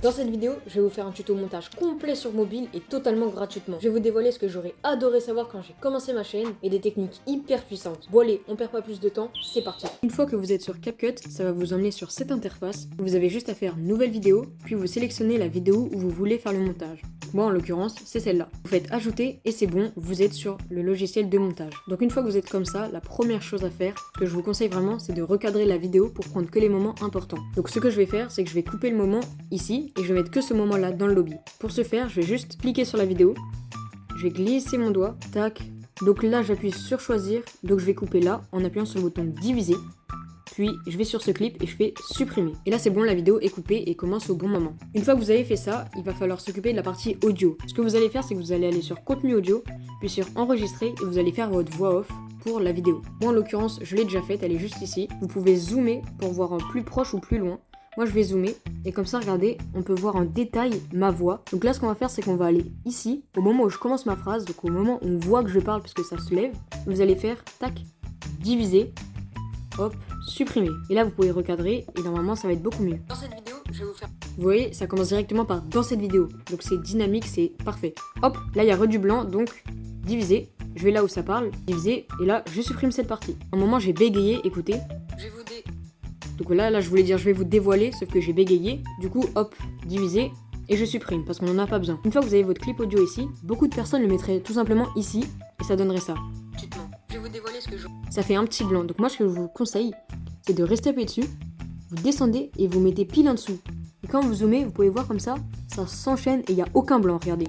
Dans cette vidéo, je vais vous faire un tuto montage complet sur mobile et totalement gratuitement. Je vais vous dévoiler ce que j'aurais adoré savoir quand j'ai commencé ma chaîne et des techniques hyper puissantes. Bon allez, on perd pas plus de temps, c'est parti. Une fois que vous êtes sur CapCut, ça va vous emmener sur cette interface. Vous avez juste à faire nouvelle vidéo, puis vous sélectionnez la vidéo où vous voulez faire le montage. Moi en l'occurrence, c'est celle-là. Vous faites ajouter et c'est bon, vous êtes sur le logiciel de montage. Donc une fois que vous êtes comme ça, la première chose à faire, ce que je vous conseille vraiment, c'est de recadrer la vidéo pour prendre que les moments importants. Donc ce que je vais faire, c'est que je vais couper le moment ici et je vais mettre que ce moment-là dans le lobby. Pour ce faire, je vais juste cliquer sur la vidéo, je vais glisser mon doigt, tac. Donc là, j'appuie sur choisir, donc je vais couper là en appuyant sur le bouton diviser. Puis je vais sur ce clip et je fais supprimer. Et là c'est bon, la vidéo est coupée et commence au bon moment. Une fois que vous avez fait ça, il va falloir s'occuper de la partie audio. Ce que vous allez faire, c'est que vous allez aller sur contenu audio, puis sur enregistrer et vous allez faire votre voix off pour la vidéo. Moi en l'occurrence, je l'ai déjà faite, elle est juste ici. Vous pouvez zoomer pour voir en plus proche ou plus loin. Moi je vais zoomer et comme ça regardez, on peut voir en détail ma voix. Donc là ce qu'on va faire, c'est qu'on va aller ici, au moment où je commence ma phrase, donc au moment où on voit que je parle puisque ça se lève, vous allez faire tac, diviser, hop, supprimer. Et là vous pouvez recadrer et normalement ça va être beaucoup mieux. Dans cette vidéo, je vais vous faire... Vous voyez, ça commence directement par dans cette vidéo. Donc c'est dynamique, c'est parfait. Hop, là il y a du blanc, donc diviser. Je vais là où ça parle, diviser, et là je supprime cette partie. À un moment j'ai bégayé, écoutez. Je vais vous Donc là je voulais dire je vais vous dévoiler, sauf que j'ai bégayé. Du coup hop, diviser, et je supprime parce qu'on n'en a pas besoin. Une fois que vous avez votre clip audio ici, beaucoup de personnes le mettraient tout simplement ici, et ça donnerait ça. Je vais vous dévoiler ce que je... Ça fait un petit blanc, donc moi ce que je vous conseille, c'est de rester appuyé dessus, vous descendez et vous mettez pile en dessous. Et quand vous zoomez, vous pouvez voir comme ça s'enchaîne et il n'y a aucun blanc, regardez.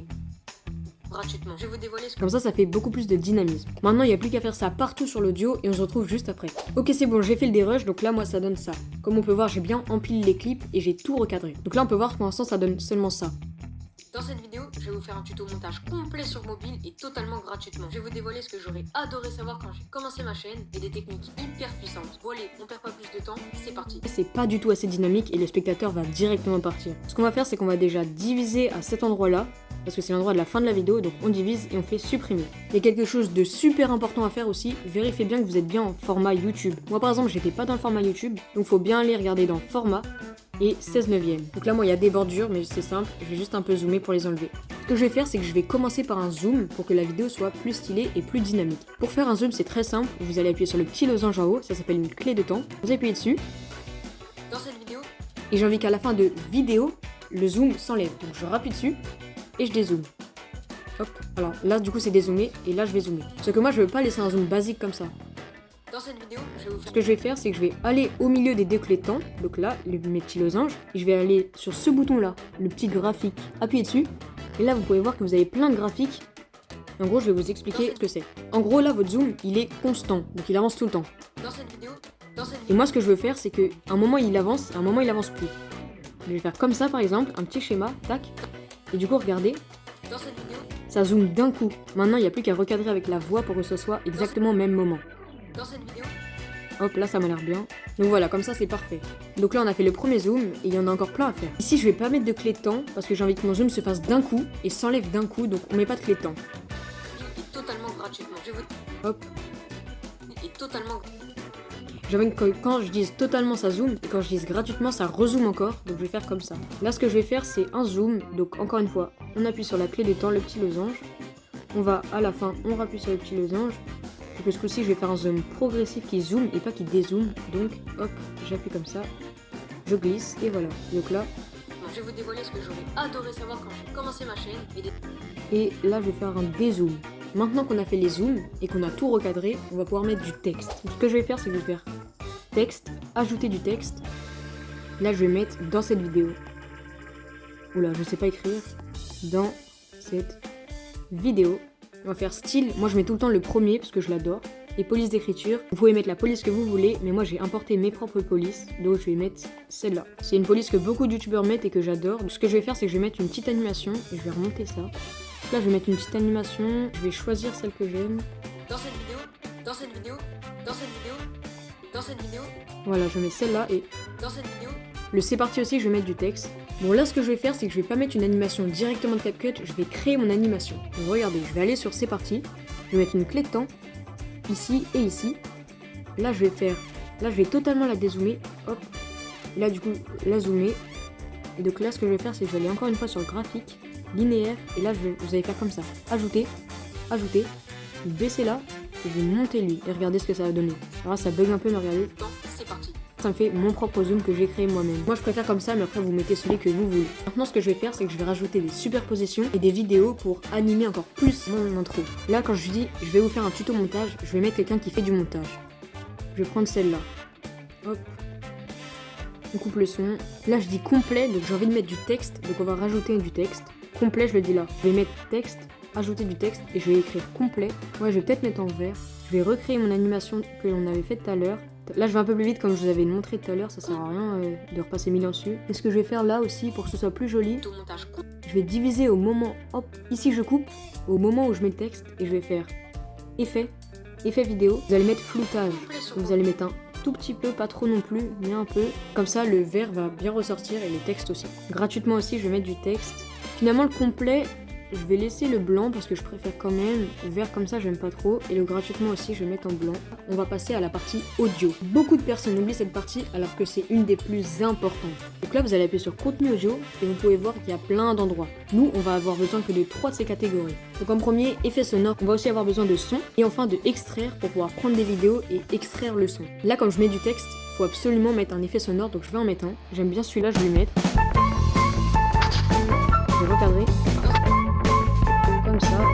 Gratuitement. Je vais vous dévoiler ce... Comme ça fait beaucoup plus de dynamisme. Maintenant, il n'y a plus qu'à faire ça partout sur l'audio et on se retrouve juste après. Ok, c'est bon, j'ai fait le dérush, donc là, moi, ça donne ça. Comme on peut voir, j'ai bien empilé les clips et j'ai tout recadré. Donc là, on peut voir que pour l'instant, ça donne seulement ça. Dans cette vidéo, je vais vous faire un tuto montage complet sur mobile et totalement gratuitement. Je vais vous dévoiler ce que j'aurais adoré savoir quand j'ai commencé ma chaîne et des techniques hyper puissantes. Bon allez, on perd pas plus de temps, c'est parti. C'est pas du tout assez dynamique et le spectateur va directement partir. Ce qu'on va faire, c'est qu'on va déjà diviser à cet endroit-là, parce que c'est l'endroit de la fin de la vidéo, donc on divise et on fait supprimer. Il y a quelque chose de super important à faire aussi, vérifiez bien que vous êtes bien en format YouTube. Moi par exemple, j'étais pas dans le format YouTube, donc faut bien aller regarder dans format et 16 neuvième. Donc là moi il y a des bordures, mais c'est simple, je vais juste un peu zoomer pour les enlever. Ce que je vais faire, c'est que je vais commencer par un zoom pour que la vidéo soit plus stylée et plus dynamique. Pour faire un zoom, c'est très simple, vous allez appuyer sur le petit losange en haut, ça s'appelle une clé de temps, vous appuyez dessus. Dans cette vidéo, et j'ai envie qu'à la fin de vidéo, le zoom s'enlève. Donc je rappuie dessus et je dézoome. Hop, alors là du coup c'est dézoomé et là je vais zoomer. Sauf que moi je veux pas laisser un zoom basique comme ça. Dans cette vidéo, ce que je vais faire, c'est que je vais aller au milieu des deux clés de temps, donc là, mes petits losanges, et je vais aller sur ce bouton-là, le petit graphique, appuyez dessus, et là vous pouvez voir que vous avez plein de graphiques. En gros, je vais vous expliquer ce que c'est. En gros, là, votre zoom, il est constant, donc il avance tout le temps. Et moi, ce que je veux faire, c'est qu'à un moment, il avance, à un moment, il avance plus. Je vais faire comme ça, par exemple, un petit schéma, tac, et du coup, regardez, ça zoome d'un coup. Maintenant, il n'y a plus qu'à recadrer avec la voix pour que ce soit exactement au même moment. Dans cette vidéo, hop, là ça m'a l'air bien. Donc voilà, comme ça c'est parfait. Donc là on a fait le premier zoom et il y en a encore plein à faire. Ici je vais pas mettre de clé de temps parce que j'ai envie que mon zoom se fasse d'un coup et s'enlève d'un coup, donc on met pas de clé de temps. Et totalement gratuitement. Hop. Et totalement. J'avais que quand je dise totalement ça zoom et quand je dise gratuitement ça rezoome encore, donc je vais faire comme ça. Là ce que je vais faire c'est un zoom, donc encore une fois, on appuie sur la clé de temps, le petit losange. On va à la fin, on rappuie sur le petit losange. Donc ce coup-ci, je vais faire un zoom progressif qui zoome et pas qui dézoome. Donc, hop, j'appuie comme ça, je glisse et voilà. Donc là, je vais vous dévoiler ce que j'aurais adoré savoir quand j'ai commencé ma chaîne. Et là, je vais faire un dézoom. Maintenant qu'on a fait les zooms et qu'on a tout recadré, on va pouvoir mettre du texte. Donc, ce que je vais faire, c'est que je vais faire texte, ajouter du texte. Là, je vais mettre dans cette vidéo. Oula, je sais pas écrire. Dans cette vidéo. On va faire style, moi je mets tout le temps le premier parce que je l'adore. Et police d'écriture, vous pouvez mettre la police que vous voulez, mais moi j'ai importé mes propres polices, donc je vais mettre celle-là. C'est une police que beaucoup de youtubeurs mettent et que j'adore. Donc ce que je vais faire, c'est que je vais mettre une petite animation et je vais remonter ça. Là je vais mettre une petite animation, je vais choisir celle que j'aime. Dans cette vidéo, dans cette vidéo, dans cette vidéo, dans cette vidéo. Voilà, je mets celle-là et dans cette vidéo. Le c'est parti aussi, je vais mettre du texte. Bon là ce que je vais faire c'est que je vais pas mettre une animation directement de CapCut, je vais créer mon animation. Donc regardez, je vais aller sur c'est parti, je vais mettre une clé de temps, ici et ici. Là je vais totalement la dézoomer, hop. Là du coup la zoomer, Et donc là, ce que je vais faire, c'est que je vais aller encore une fois sur le graphique, linéaire, et là, vous allez faire comme ça. Ajouter, ajouter, baisser là, et vous montez lui, et regardez ce que ça va donner. Alors là, ça bug un peu, mais regardez. C'est parti. Ça me fait mon propre zoom que j'ai créé moi-même. Moi, je préfère comme ça, mais après, vous mettez celui que vous voulez. Maintenant, ce que je vais faire, c'est que je vais rajouter des superpositions et des vidéos pour animer encore plus mon intro. Là, quand je dis, je vais vous faire un tuto montage, je vais mettre quelqu'un qui fait du montage. Je vais prendre celle-là. Hop. On coupe le son. Là, je dis complet, donc j'ai envie de mettre du texte, donc on va rajouter du texte. Complet, je le dis là. Je vais mettre texte, ajouter du texte, et je vais écrire complet. Ouais, je vais peut-être mettre en vert. Je vais recréer mon animation que l'on avait faite tout à l'heure. Là, je vais un peu plus vite comme je vous avais montré tout à l'heure, ça sert à rien de repasser 1000 ans dessus. Et ce que je vais faire là aussi, pour que ce soit plus joli, je vais diviser au moment, hop, ici je coupe, au moment où je mets le texte, et je vais faire effet, effet vidéo. Vous allez mettre floutage, vous allez mettre un tout petit peu, pas trop non plus, mais un peu. Comme ça, le vert va bien ressortir et le texte aussi. Gratuitement aussi, je vais mettre du texte. Finalement, le complet, je vais laisser le blanc parce que je préfère quand même. Le vert comme ça, j'aime pas trop. Et le gratuitement aussi, je vais mettre en blanc. On va passer à la partie audio. Beaucoup de personnes oublient cette partie alors que c'est une des plus importantes. Donc là, vous allez appuyer sur contenu audio et vous pouvez voir qu'il y a plein d'endroits. Nous, on va avoir besoin que de 3 de ces catégories. Donc en premier, effet sonore. On va aussi avoir besoin de son et enfin de extraire pour pouvoir prendre des vidéos et extraire le son. Là, comme je mets du texte, il faut absolument mettre un effet sonore. Donc je vais en mettre un. J'aime bien celui-là, je vais le mettre. Je vais recadrer. Comme ça,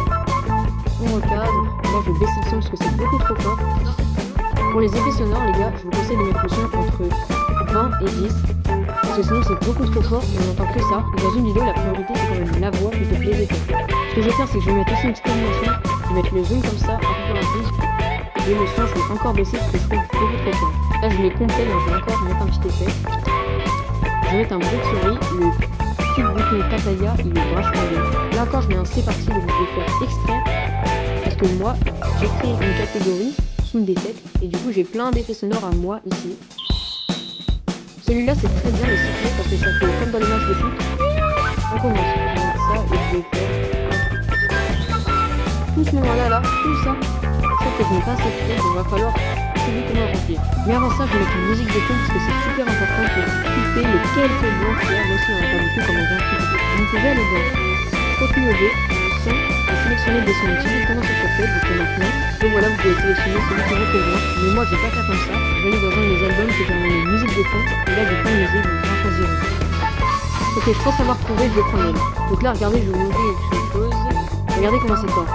on recadre. Là, je vais baisser le son parce que c'est beaucoup trop fort. Pour les effets sonores, les gars, je vous conseille de mettre le son entre 20 et 10. Parce que sinon, c'est beaucoup trop fort et on n'entend que ça. Et dans une vidéo, la priorité, c'est quand même la voix plutôt que les effets. Ce que je vais faire, c'est que je vais mettre aussi une petite animation. Je vais mettre le zoom comme ça, un peu plus rapide. Et le son, je vais encore baisser parce que je trouve beaucoup trop fort. Là, je l'ai complet, donc je vais encore mettre un petit effet. Je vais mettre un bruit de souris. Le bouton Kataya, il est vachement bien. Là encore, je mets un c'est parti, donc je vais faire extraire. Parce que moi, j'ai créé une catégorie, Sound Effect, et du coup, j'ai plein d'effets sonores à moi ici. Celui-là, c'est très bien le cycler parce que ça fait comme dans les matchs de foot. On commence. Je vais mettre ça et je vais faire tout ce moment-là, tout ça. Sauf que je n'ai pas assez de donc il va falloir trouver comment le remplir. Mais avant ça, je vais mettre une musique de fond parce que c'est super important pour couper les quelques blancs qu'il y a aussi dans la table de fond comme on vient de couper. Vous pouvez aller dans contenu audio, son, et sélectionner des sons directement sur cette tête, donc maintenant. Donc voilà, vous pouvez sélectionner celui qui vous convient. Mais moi, je vais pas faire comme ça. Je vais aller dans un de mes albums que j'ai amené une musique de fond. Et là, j'ai plein de musique, donc je vais en choisir une. Ok, je pense avoir trouvé, je vais prendre une. Donc là, regardez, je vais vous montrer quelque chose. Regardez comment c'est fort.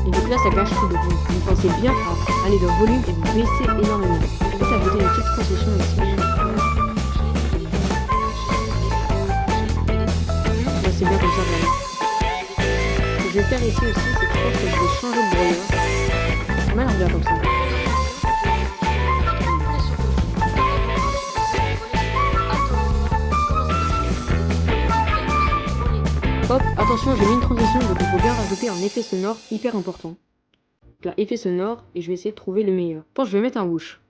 Et donc là, ça gâche tout. Donc vous pensez bien à aller dans volume et vous baissez énormément. Et ça ajouter une petite concession ici. Là, c'est bien comme ça, vraiment. Ce que je vais faire ici aussi, c'est que je pense que je vais changer de broyeur. Ça m'a l'air bien comme ça. Hop, attention, j'ai mis une transition, donc il faut bien rajouter un effet sonore hyper important. Donc là, effet sonore, et je vais essayer de trouver le meilleur. Je pense que je vais mettre un whoosh.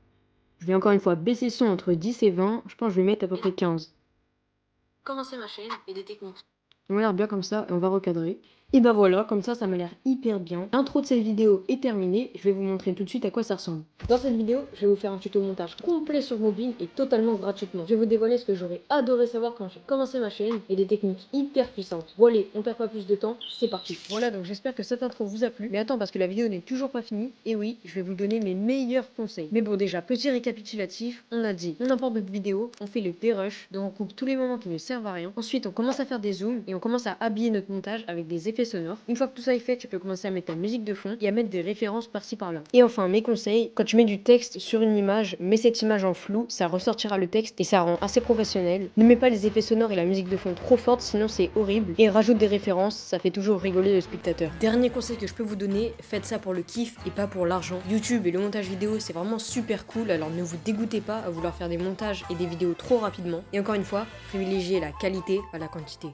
Je vais encore une fois baisser le son entre 10 et 20, je pense que je vais mettre à peu près 15. Commencer ma chaîne et des techniques. On m'a l'air bien comme ça, et on va recadrer. Et bah voilà, comme ça m'a l'air hyper bien. L'intro de cette vidéo est terminée, je vais vous montrer tout de suite à quoi ça ressemble. Dans cette vidéo, je vais vous faire un tuto montage complet sur mobile et totalement gratuitement. Je vais vous dévoiler ce que j'aurais adoré savoir quand j'ai commencé ma chaîne et des techniques hyper puissantes. Bon allez, on perd pas plus de temps, c'est parti. Voilà, donc j'espère que cette intro vous a plu. Mais attends, parce que la vidéo n'est toujours pas finie, et oui, je vais vous donner mes meilleurs conseils. Mais bon, déjà, petit récapitulatif, on a dit, on importe notre vidéo, on fait le dérush, donc on coupe tous les moments qui ne servent à rien. Ensuite, on commence à faire des zooms et on commence à habiller notre montage avec des effets sonores. Une fois que tout ça est fait, tu peux commencer à mettre ta musique de fond et à mettre des références par-ci par-là. Et enfin, mes conseils, quand tu mets du texte sur une image, mets cette image en flou, ça ressortira le texte et ça rend assez professionnel. Ne mets pas les effets sonores et la musique de fond trop forte, sinon c'est horrible. Et rajoute des références, ça fait toujours rigoler le spectateur. Dernier conseil que je peux vous donner, faites ça pour le kiff et pas pour l'argent. YouTube et le montage vidéo, c'est vraiment super cool, alors ne vous dégoûtez pas à vouloir faire des montages et des vidéos trop rapidement. Et encore une fois, privilégiez la qualité à la quantité.